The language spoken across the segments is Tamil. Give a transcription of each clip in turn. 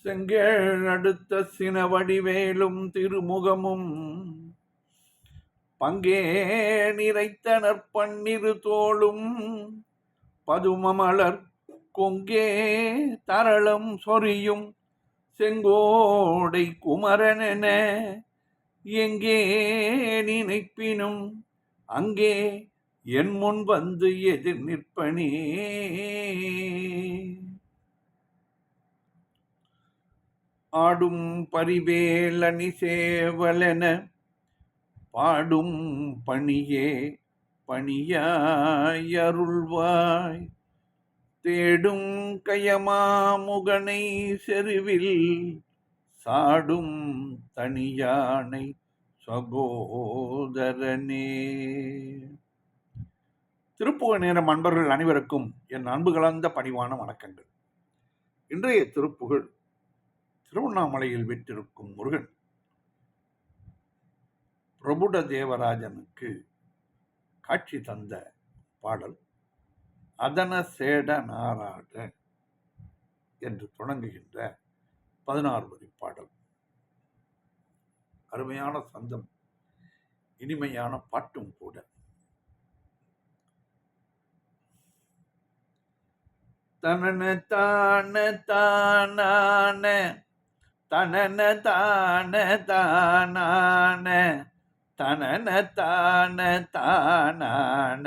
செங்கேழ் அடுத்த சினவடிவேலும் திருமுகமும் பங்கே நிறைத்தனர் பன்னிரு தோளும் பதுமமலர் கொங்கே தரளம் சொரியும் செங்கோடை குமரனென எங்கே நினைப்பினும் அங்கே என் முன் வந்து எதிர் நிற்பனே. ஆடும் பரிவேலணி சேவலென பாடும் பணியே பணியாயருள்வாய் தேடும் கயமாமுகனை செருவில் சாடும் தனியானை சகோதரனே. திருப்புகழ் நேரம் அன்பர்கள் அனைவருக்கும் என் அன்பு கலந்த பணிவான வணக்கங்கள். இன்றைய திருப்புகழ் திருவண்ணாமலையில் வீற்றிருக்கும் முருகன் பிரபுட தேவராஜனுக்கு காட்சி தந்த பாடல் அதன சேட நாராட என்று தொடங்குகின்ற 16 வரி பாடல். அருமையான சந்தம், இனிமையான பாட்டும் கூட. தனன தான தானான தனன தான தானான தனன தான தானான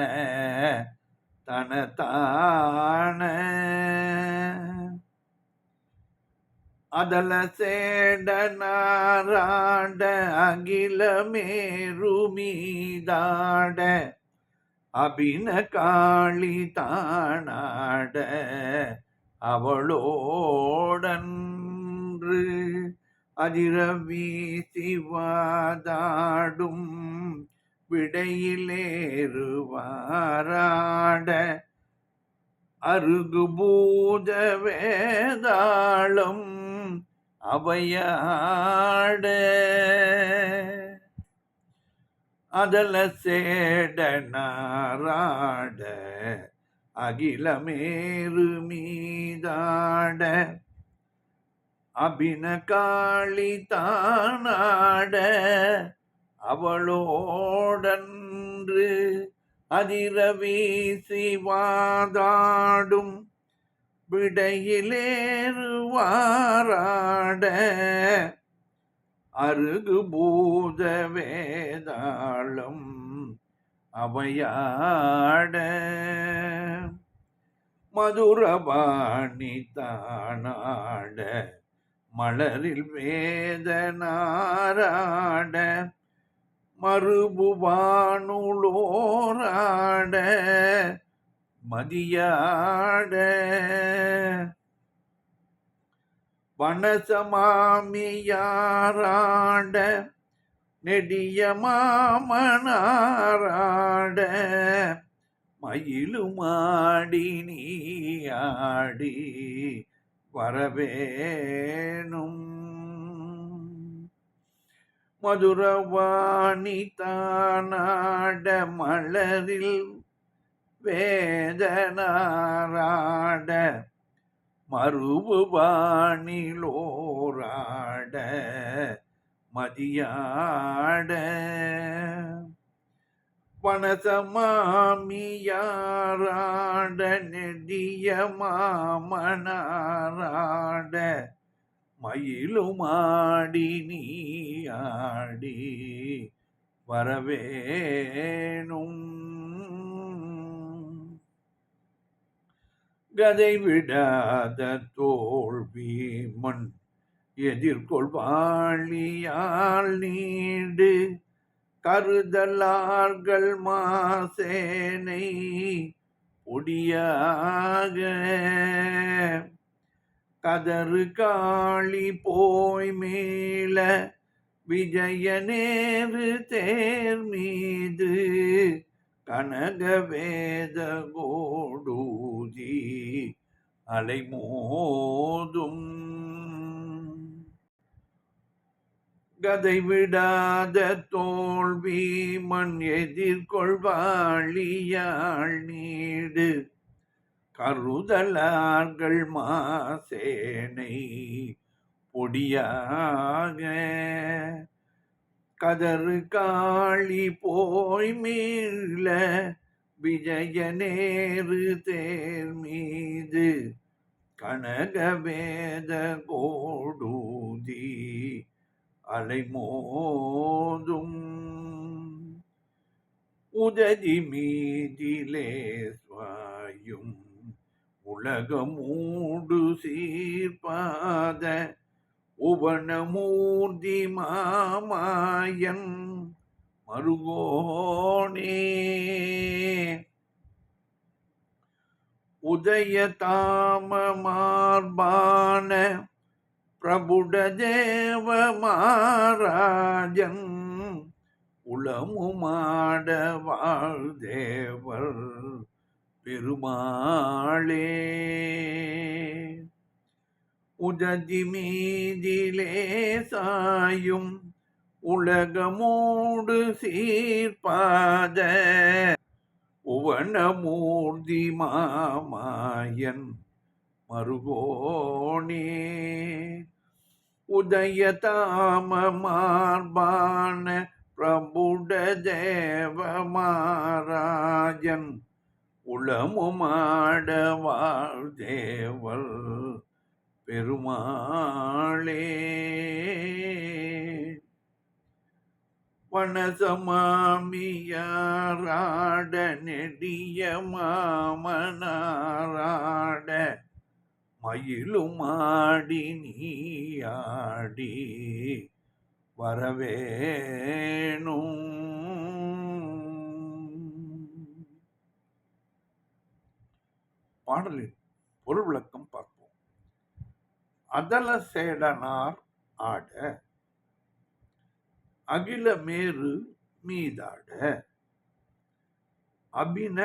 தன தான அதல சேட நாராட அகில மேருமீதாட அபின காளி தானாட அவளோடன்று அதிர வீசிவாதாடும் விடையிலேறுவாராட அருகுபூத வேதாளம் அவையாட அதல சேட நாராட அகிலமேரு மீதாட அபின காளி தானாட அவளோடன்று அதிர வீசிவாதாடும் விடையிலேறுவாராட அருகு பூத வேதாளம் அவையாட மதுரபாணி தானாட மலரில் வேதனாராட மறுபுவானுளோராட மதியாட வனசமாமியாராட நெடிய மாமனாராட மயிலுமாடி நீயாடி வரவேணும் மதுரவாணி தானாட மலரில் வேதனாராட மறுபுவானிலோராட மதியாட வனசமாமியாராட நெடிய மாமனாராட மயிலுமாடி நீயாடி வரவேணும் கதை விடாத தோல்வி மண் எதிர்கொள்வாளியால் நீடு கருதலார்கள் மாசேனை ஒடியாக கதறு காளி போய் மேல விஜயநேரு தேர் மீது கனகவேத கோடூதி அலைமோதும் கதை விடாத தோல்வி மண் எதிர்கொள்வாளியாள் நீடு கருதலார்கள் மாசேனை பொடியாக கதறு காளி போய் மீள விஜய நேரு தேர் மீது கனகவேத கோடூதி அலைமோதும் உததி மீதிலே சுவாயும் உலகமூடு சீர்பாத உவனமூர்த்தி மாமாயன் மருகோனே உதய தாம மார்பான பிரபுட தேவ மாராஜன் உளமுமாட வாழ்தேவர் பெருமாளே உததி மீதிலே சாயும் உலகமூடு சீர்பாத உவனமூர்த்தி மாமாயன் மருகோனே உதய தாம மார்பான பிரபுட தேவ மாராஜன் உளமுமாட வாழ்தேவர் பெருமாளே வனசமாமியாராட நெடிய மாமனாராட மயிலுமாடி நீயாடி வரவேணும். பாடலின் பொருள் விளக்கம் பார்ப்போம். அதல சேடனார் ஆட அகில மேரு மீதாட அபின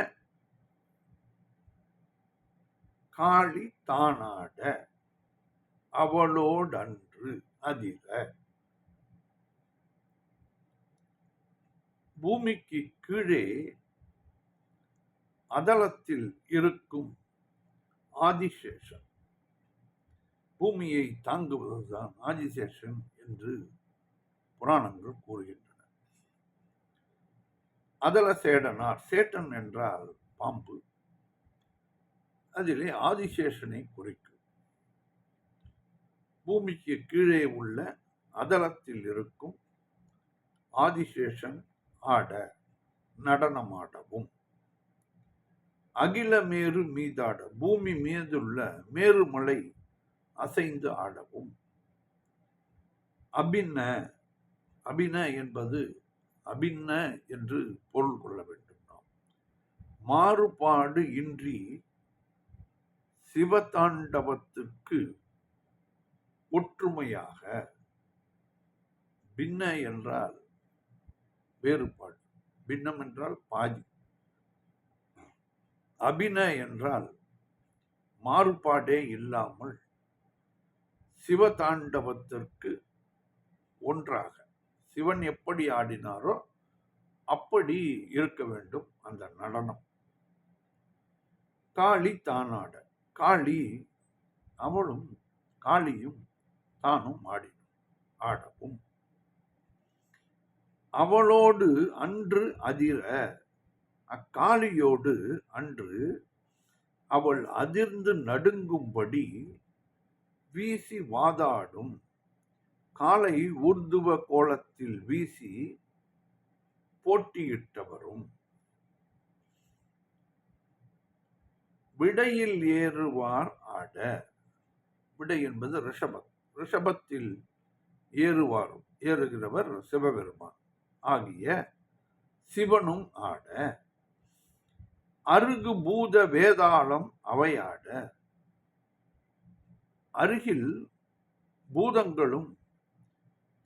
காளி தானாட அவளோடன்று அதிர பூமிக்கு கீழே அதலத்தில் இருக்கும் ஆதிசேஷன், பூமியை தாங்குவதுதான் ஆதிசேஷன் என்று புராணங்கள் கூறுகின்றன. அதல சேடனார், சேட்டன் என்றால் பாம்பு, அதிலே ஆதிசேஷனை குறிக்கும். பூமிக்கு கீழே உள்ள அதலத்தில் இருக்கும் ஆதிசேஷன் ஆட நடனமாடவும், அகில மேரு மீதாட பூமி மீதுள்ள மேருமலை அசைந்து ஆடவும், அபின்ன, அபின என்பது அபின்ன என்று பொருள் கொள்ள வேண்டும். நாம் மாறுபாடு இன்றி சிவதாண்டவத்திற்கு ஒற்றுமையாக, பின்ன என்றால் வேறுபாடு, பின்னம் என்றால் பாதி, அபின என்றால் மாறுபாடே இல்லாமல் சிவதாண்டவத்திற்கு ஒன்றாக, சிவன் எப்படி ஆடினாரோ அப்படி இருக்க வேண்டும் அந்த நடனம். காளி தானாட, காளி அவளும் காளியும் தானும் ஆடவும், அவளோடு அன்று அதிர, அக்காளியோடு அன்று அவள் அதிர்ந்து நடுங்கும்படி வீசி வாதாடும் காலை ஊர்துவ கோலத்தில் வீசி போட்டியிட்டவரும், விடையில் ஏறுவார் ஆட, விடை என்பது ரிஷபம், ரிஷபத்தில் ஏறுகிறவர் சிவபெருமான் ஆகிய சிவனும் ஆட, அருகு பூத வேதாளம் அவையாட, அருகில் பூதங்களும்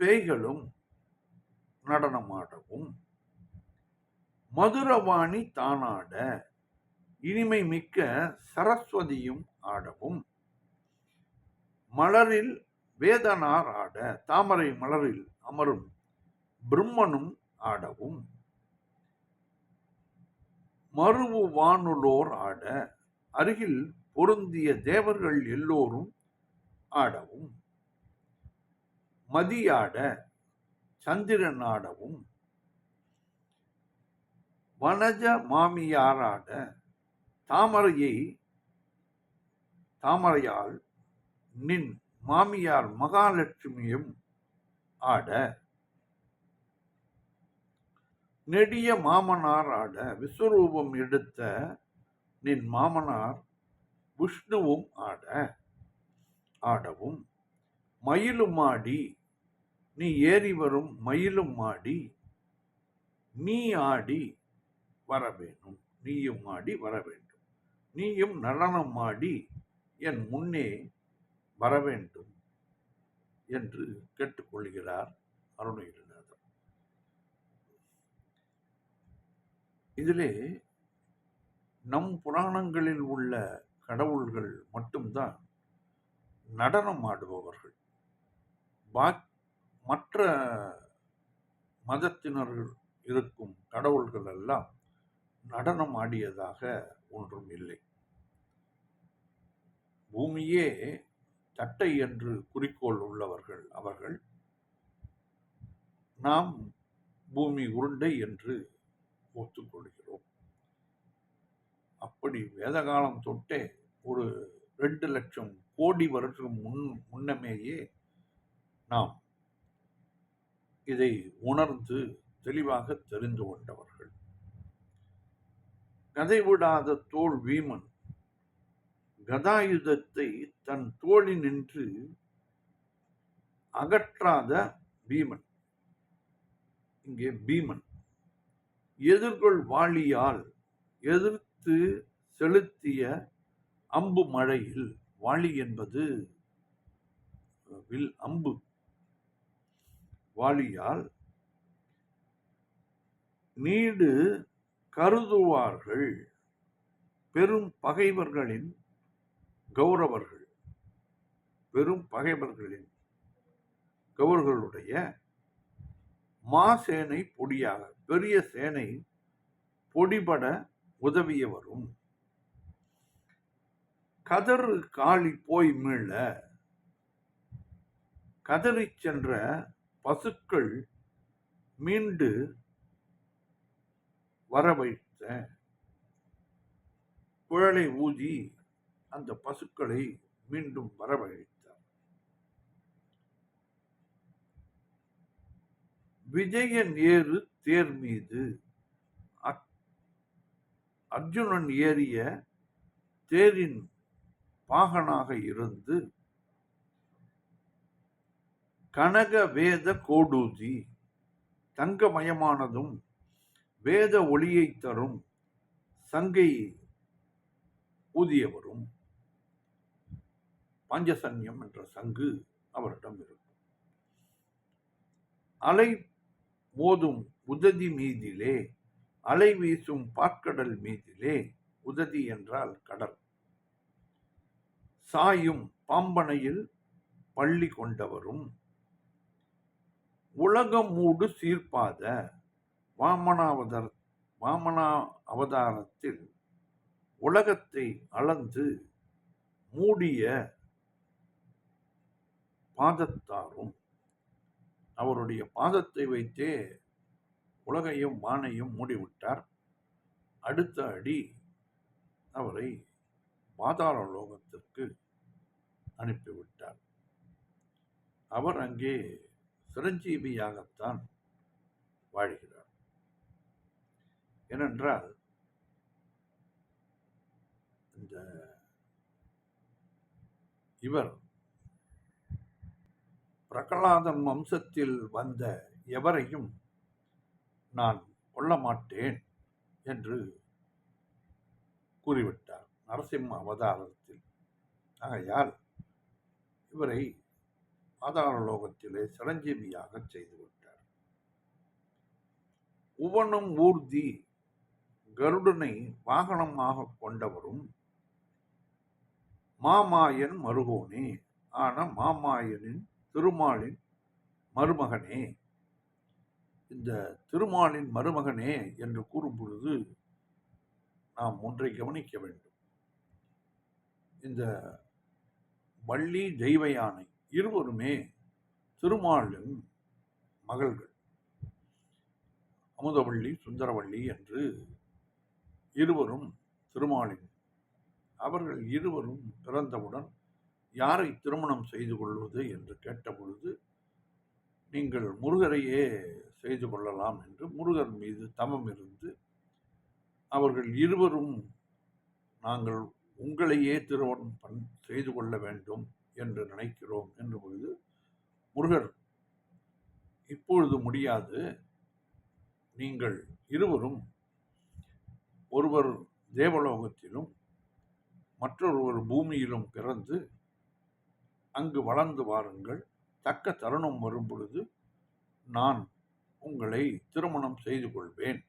பேய்களும் நடனமாடவும், மதுரவாணி தானாட, இனிமை மிக்க சரஸ்வதியும் ஆடவும், மலரில் வேதனார் ஆட, தாமரை மலரில் அமரும் பிரம்மனும் ஆடவும், மருவு வானுலோர் ஆட, அருகில் பொருந்திய தேவர்கள் எல்லோரும் ஆடவும், மதியாட சந்திரன் ஆடவும் வனஜ மாமியாராட தாமரையால் நின் மாமியார் மகாலட்சுமியும் ஆட நெடிய மாமனார் ஆட விஸ்வரூபம் எடுத்த நின் மாமனார் விஷ்ணுவும் ஆடவும் மயிலும் ஆடி நீ ஏறி வரும் மயிலும் ஆடி நீ ஆடி வரவேணும், நீயும் ஆடி வரவேண்டும், நீயும் நடனம் ஆடி என் முன்னே வரவேண்டும் என்று கேட்டுக்கொள்கிறார் அருணகிரிநாதர். இதிலே நம் புராணங்களில் உள்ள கடவுள்கள் மட்டும்தான் நடனம் ஆடுபவர்கள். மற்ற மதத்தினர்கள் இருக்கும் கடவுள்கள் எல்லாம் நடனம் ஆடியதாக ஒன்றும் இல்லை. பூமியே தட்டை என்று குறிக்கோள் உள்ளவர்கள் அவர்கள். நாம் பூமி உருண்டை என்று ஒத்துக்கொள்கிறோம். அப்படி வேதகாலம் தொட்டே ஒரு 2 லட்சம் கோடி வருஷம் முன்னமேயே நாம் இதை உணர்ந்து தெளிவாக தெரிந்து கொண்டவர்கள். கதை விடாத தோள் வீமன் கதாயுதத்தை தன் தோளினின்று அகற்றாத பீமன், இங்கே பீமன் எதிர்கொள் வாளியால் எதிர்த்து செலுத்திய அம்பு மழையில், வாளி என்பது வில் அம்பு, வாளியால் நீடு கருதுவார்கள் பெரும் பகைவர்களின் கௌரவர்கள், பெரும் பகைவர்களின் கௌரவர்களுடைய மாசேனை பொடியாக, பெரிய சேனை பொடிபட உதவியவரும் கதறு காளி போய் மீள கதறி சென்ற பசுக்கள் மீண்டு வரவைத்த குழலை ஊதி அந்த பசுக்களை மீண்டும் வரவழைத்தார். விஜயன் ஏறு தேர் மீது அர்ஜுனன் ஏறிய தேரின் பாகனாக இருந்து கனக வேத கோடூதி, தங்கமயமானதும் வேத ஒளியை தரும் சங்கை ஊதியவரும், பாஞ்சசன்யம் என்ற சங்கு அவரிடம் இருக்கும். அலை மோதும் உததி மீதிலே, அலை வீசும் பாற்கடல் மீதிலே, உததி என்றால் கடல், சாயும் பாம்பனையில் பள்ளி கொண்டவரும், உலகம் மூடு சீர்பாத வாமனா அவதாரத்தில் உலகத்தை அளந்து மூடிய பாதத்தாரும், அவருடைய பாதத்தை வைத்தே உலகையும் வானையும் மூடிவிட்டார். அடுத்த அடி அவரை பாதாள லோகத்திற்கு அனுப்பிவிட்டார். அவர் அங்கே சிரஞ்சீவியாகத்தான் வாழ்கிறார். ஏனென்றால் இவர் பிரகலாதன் வம்சத்தில் வந்த எவரையும் நான் கொல்ல மாட்டேன் என்று கூறிவிட்டார் நரசிம்ம அவதாரத்தில். ஆகையால் இவரை பாதாள லோகத்திலே சிரஞ்சீவியாக செய்துவிட்டார். உவனும் ஊர்தி கருடனை வாகனமாக கொண்டவரும் மாமாயன் மருகோனே ஆன மாமாயனின் திருமாலின் மருமகனே. இந்த திருமாலின் மருமகனே என்று கூறும் பொழுது நாம் ஒன்றை கவனிக்க வேண்டும். இந்த வள்ளி தெய்வ யானை இருவருமே திருமாலின் மகள்கள் அமுதவள்ளி, சுந்தரவள்ளி என்று இருவரும் திருமாலின். அவர்கள் இருவரும் பிறந்தவுடன் யாரை திருமணம் செய்து கொள்வது என்று கேட்டபொழுது, நீங்கள் முருகரையே செய்து கொள்ளலாம் என்று முருகர் மீது தவம் இருந்து அவர்கள் இருவரும் நாங்கள் உங்களையே திருமணம் செய்து கொள்ள வேண்டும் என்று நினைக்கிறோம் என்ற பொழுது முருகர், இப்பொழுது முடியாது, நீங்கள் இருவரும் ஒருவர் தேவலோகத்திலும் மற்றொருவர் பூமியிலும் பிறந்து அங்கு வளர்ந்து வாருங்கள், தக்க தருணம் வரும் பொழுது நான் உங்களை திருமணம் செய்து கொள்வேன்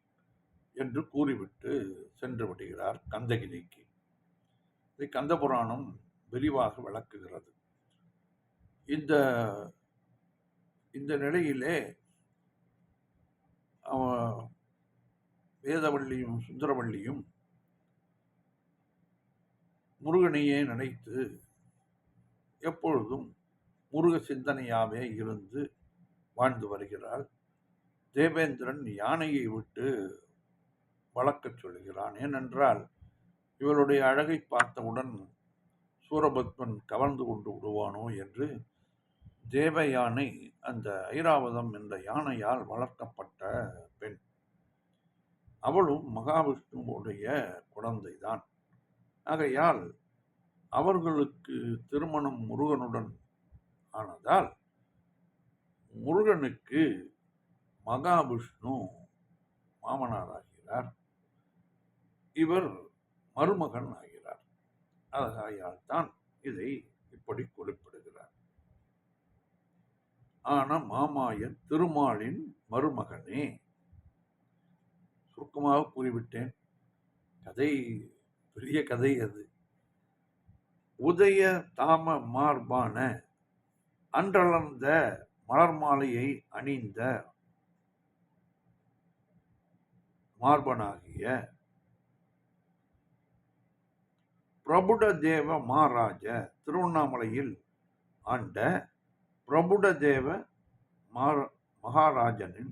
என்று கூறிவிட்டு சென்று விடுகிறார் கந்தகிரிக்கு. இதை கந்த புராணம் விரிவாக விளக்குகிறது. இந்த நிலையிலே வேதவள்ளியும் சுந்தரவள்ளியும் முருகனையே நினைத்து எப்பொழுதும் முருக சிந்தனையாவே இருந்து வாழ்ந்து வருகிறாள். தேவேந்திரன் யானையை விட்டு வளர்க்கச் சொல்கிறான். ஏனென்றால் இவளுடைய அழகை பார்த்தவுடன் சூரபத்மன் கவர்ந்து கொண்டு விடுவானோ என்று தேவ யானை, அந்த ஐராவதம் என்ற யானையால் வளர்க்கப்பட்ட பெண். அவளும் மகாவிஷ்ணுவுடைய குழந்தைதான். ஆகையால் அவர்களுக்கு திருமணம் முருகனுடன் ஆனதால் முருகனுக்கு மகாவிஷ்ணு மாமனாராகிறார், இவர் மருமகன் ஆகிறார். ஆகையால் தான் இதை இப்படி குறிப்பிடுகிறார். ஆன மாமாயன் திருமாலின் மருமகனே. சுருக்கமாக கூறிவிட்டேன். கதை பெரிய கதை அது. உதய தாம மார்பான அன்றளர்ந்த மலர் மாலையை அணிந்த மார்பனாகிய பிரபுட தேவ மகாராஜ, திருவண்ணாமலையில் ஆண்ட பிரபுட தேவ மகாராஜனின்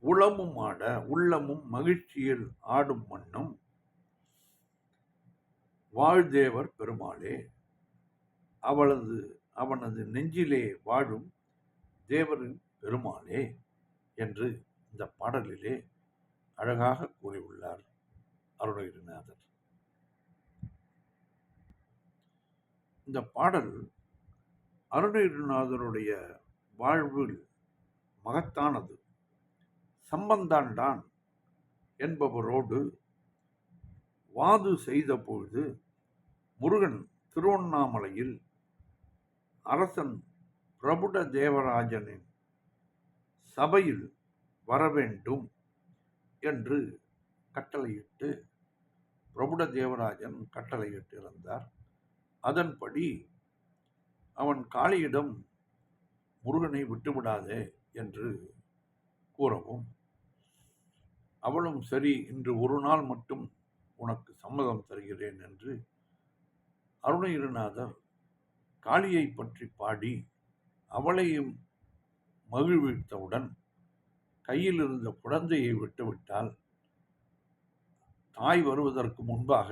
உளமும் ஆட உள்ளமும் மகிழ்ச்சியில் ஆடும் வண்ணம் வாழ்தேவர் பெருமாளே, அவனது நெஞ்சிலே வாழும் தேவரின் பெருமாளே என்று இந்த பாடலிலே அழகாக கூறியுள்ளார் அருணகிரிநாதர். இந்த பாடல் அருணகிரிநாதருடைய வாழ்வில் மகத்தானது. சம்பந்தாண்டான் என்பவரோடு வாது செய்த பொழுது முருகன் திருவண்ணாமலையில் அரசன் பிரபுட தேவராஜனின் சபையில் வரவேண்டும் என்று கட்டளையிட்டு பிரபுட தேவராஜன் கட்டளையிட்டிருந்தார். அதன்படி அவன் காளியிடம் முருகனை விட்டுவிடாதே என்று கூறவும், அவளும் சரி, இன்று ஒரு நாள் மட்டும் உனக்கு சம்மதம் தருகிறேன் என்று அருணகிரிநாதர் காளியை பற்றி பாடி அவளையும் மகிழ்வித்தவுடன் கையில் இருந்த குழந்தையை விட்டுவிட்டால் தாய் வருவதற்கு முன்பாக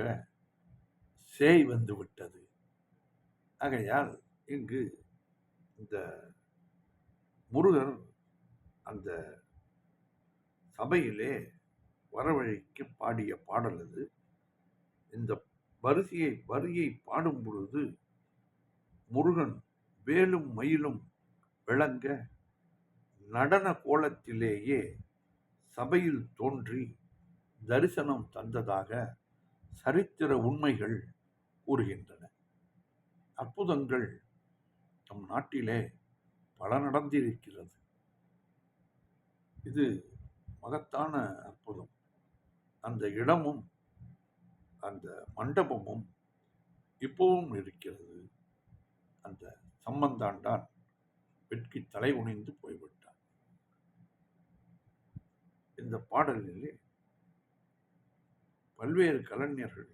சேய் வந்து விட்டது. ஆகையால் இங்கு இந்த முருகர் அந்த சபையிலே வரவழைக்கு பாடிய பாடல் அது. இந்த வரியை பாடும் பொழுது முருகன் வேலும் மயிலும் விளங்க நடன கோலத்திலேயே சபையில் தோன்றி தரிசனம் தந்ததாக சரித்திர உண்மைகள் கூறுகின்றன. அற்புதங்கள் நம் நாட்டிலே பல நடந்திருக்கிறது. இது மகத்தான அற்புதம். அந்த இடமும் அந்த மண்டபமும் இப்பவும் இருக்கிறது. அந்த சம்பந்தாண்டான் வெட்கி தலை குனிந்து போய்விட்டான். இந்த பாடலிலே பல்வேறு கலைஞர்கள்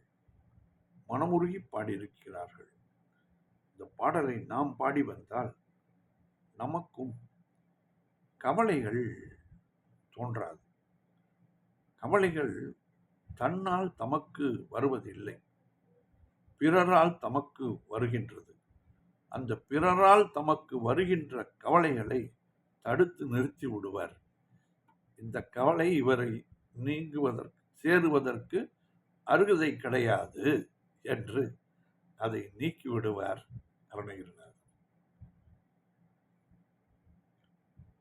மனமுருகி பாடியிருக்கிறார்கள். இந்த பாடலை நாம் பாடி வந்தால் நமக்கும் கவலைகள் தோன்றாது. கவலைகள் தன்னால் தமக்கு வருவதில்லை, பிறரால் தமக்கு வருகின்றது. அந்த பிறரால் தமக்கு வருகின்ற கவலைகளை தடுத்து நிறுத்தி விடுவார். இந்த கவலை இவரை சேருவதற்கு அருகதை கிடையாது என்று அதை நீக்கிவிடுவார் அருணகிரிநாதர்.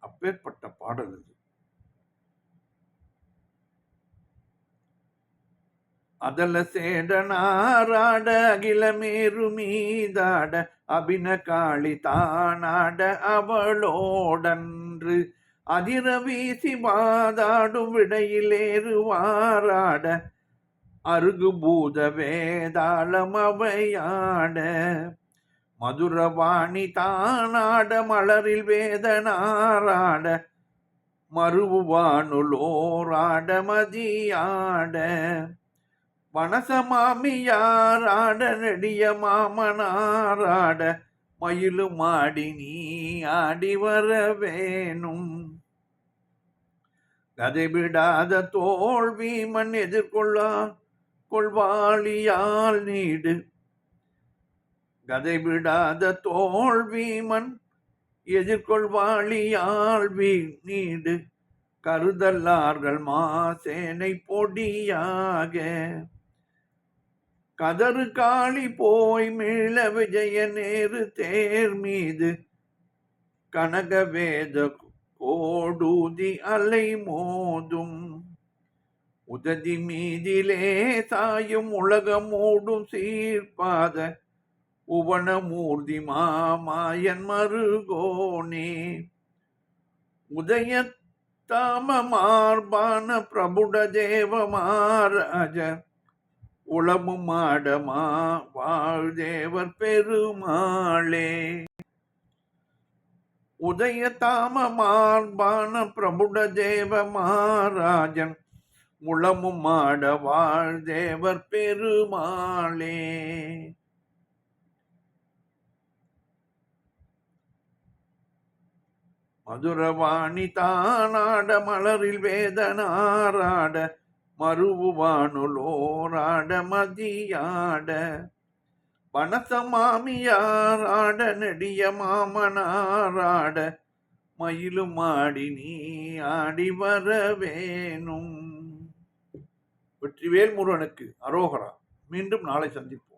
அப்பேற்பட்ட பாடல் இது. அதல சேடனாராட அகிலமேரு மீதாட அபின காளி தானாட அவளோடன்று அதிர வீசி வாதாடும் விடையிலேறுவாராட அருகு பூத வேதாளம் அவையாட மதுரவாணி தானாட மலரில் வேதனாராட மருவானுலோராட மதியாட வனசமாமியாராட நெடிய மாமனாராட மயிலும் ஆடி நீ ஆடி வர வேணும். கதை விடாத தோல்வி மண் கொள்வாளியால் நீடு. கதை விடாத தோல்வி மண் எதிர்கொள்வாளியால் நீடு. கருதல்லார்கள் மாசேனை பொடியாக கதறு காளி போய் மீள விஜய நேரு தேர் மீது கனக வேத கோடூதி அலை மோதும் உததி மீதிலே சாயும் உலகம் மூடும் சீர்பாத உவனமூர்த்தி மாமாயன் மருகோனே உதய தாம மார்பான பிரபுட தேவ மாராஜ உளமும் மாடமா வாழ்தேவர் பெருமாளே. உதய தாம மார்பான பிரபுட தேவ மாராஜன் உளமும் மாட வாழ்தேவர் பெருமாளே. மதுரவாணி தானாட மலரில் வேதனாராட மருவானுலோராட மதியாட வனசமாமியாராட நெடிய மாமனாராட மயிலும் ஆடி நீ ஆடி வர வேணும். வெற்றிவேல் முருகனுக்கு அரோகரா. மீண்டும் நாளை சந்திப்போம்.